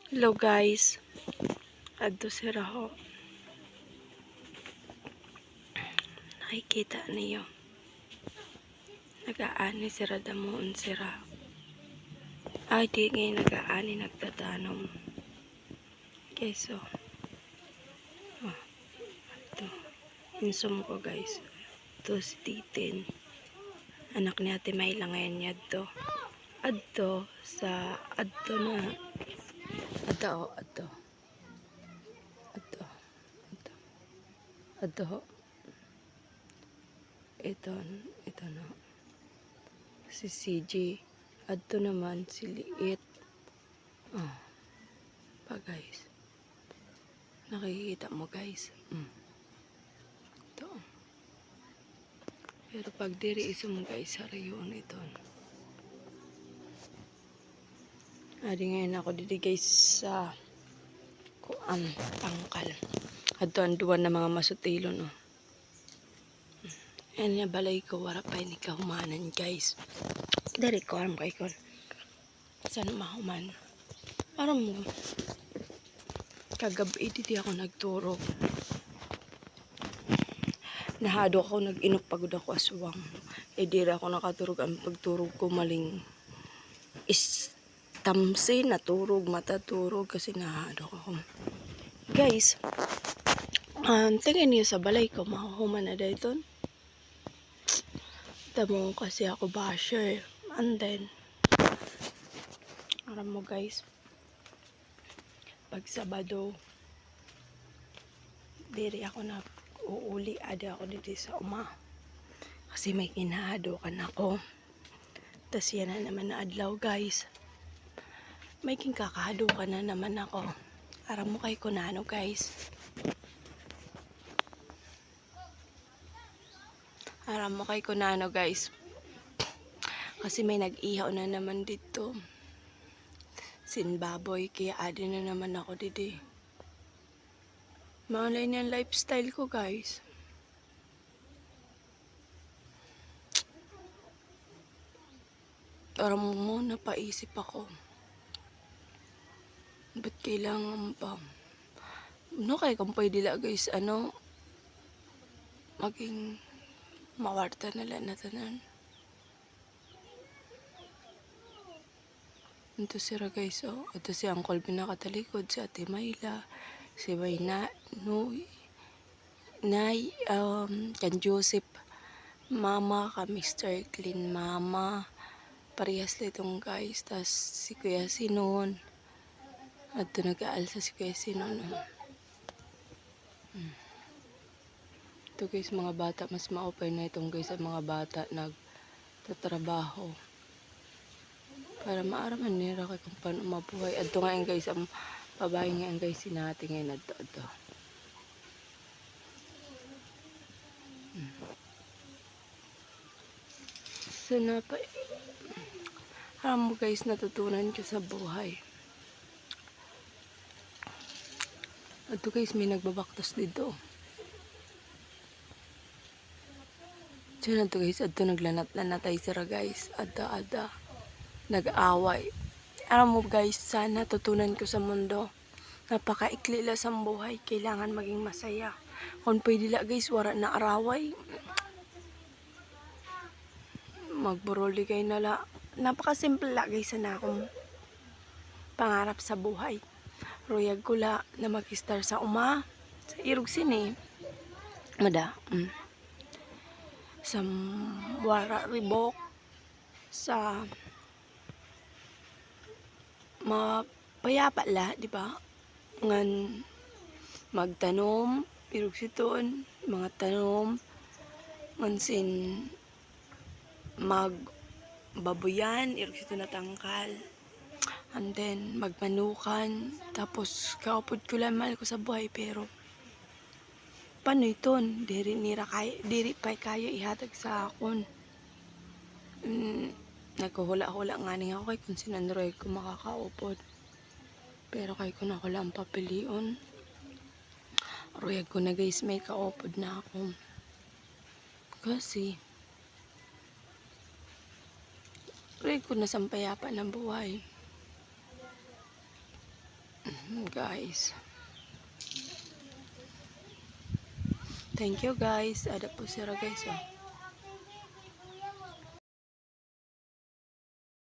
Hello guys, adto sira ho. Nakikita niyo. Nag-aani sira damuon sira. Ay di ngayon nag-aani nagtatanom. Okay, so ito. Insum ko guys. Ito si Titin. Anak ni Ate Mayla ngayon niya to. Adto sa adto na. Adto ho, adto. Adto. Adto. Adto ho. Ito na. Si CJ. Adto naman si Liit. Oh, pa guys. Nakikita mo guys. Ito. Pero pag diri iso mo guys, harayon ito. Adi ngayon ako dito guys sa kuan tangkal. Adto ang duwan na mga masutilo no. Yan niya balay ko wara pa ni kahumanan guys. Diri ko aram kay kon. Saan mahuman? Aram mo. Kagabi dito ako nagturog. Nahado ako nag-inok pagod ako aswang. Diri ako nakaturog ang pagturog ko maling tamsi naturog mataturog kasi nahado ako. Guys, tingin niyo sa balay ko mahuhuman na dito. Tamo kasi ako basher. And then, aram mo guys, pag Sabado, diri ako na uuli ada ako dito sa uma. Kasi may kinahadokan ako. Tas yan na naman na adlaw guys. May kakahadokan na naman ako. Aram mo kay kunano guys. Aram mo kay kunano guys. Kasi may nag-ihaw na naman dito. Sinbaboy, kaya adi na naman ako dito. Maunlay yung lifestyle ko guys. Aram mo, napaisip ako. Ba't kailangan pa? No, kaya kung pwede lang guys, maging mawarta nila na tanan. Ito sira guys, oh. Ito si Uncle pinakatalikod, si Ate Mayla, si Mayna, kan Joseph, Mama, ka Mr. Clean, Mama, parehas litong guys, tas si Kuya Sinon, at ito nag-aalsa si Kuya Sinon, oh. Ito guys, mga bata, mas ma-open na itong guys, ang mga bata nagtatrabaho. Para maaraman nila kay kung paano mabuhay. Adto nga guys, ang babae nga guys, sinati ngayon adto. So alam mo guys, natutunan ko sa buhay. Adto guys, may nagbabaktas dito. So na to guys, adto naglanat-lanatay sira guys. Ada. Nag-away. Alam mo guys, sana tutunan ko sa mundo. Napakaikli lang sa buhay. Kailangan maging masaya. Kung pwede lang guys, wala na araway. Magburoli kayo na lang. Napakasimple lang guys na akong pangarap sa buhay. Royag ko la na mag-star sa uma. Sa Irog Sini. Mada. Sa Wara Ribok. Sa mapayapa la, di ba? Ngan magtanom, Irog Siton, mga tanom, ngan sin magbabuyan, Irog Siton na tangkal. And then magmanukan, tapos kaupod ko lang mahal ko sa buhay, pero paano iton? Diri pa kaya ihatag sa akon. Nagkuhula-hula nga niya ako kay kung sinandroy ko makakaupod. Pero kay kung ako lang papilion. Royag ko na guys, may kaupod na ako. Kasi royag ko na sampayapa ng buhay. Guys. Thank you guys. Ada po sila guys. Oh.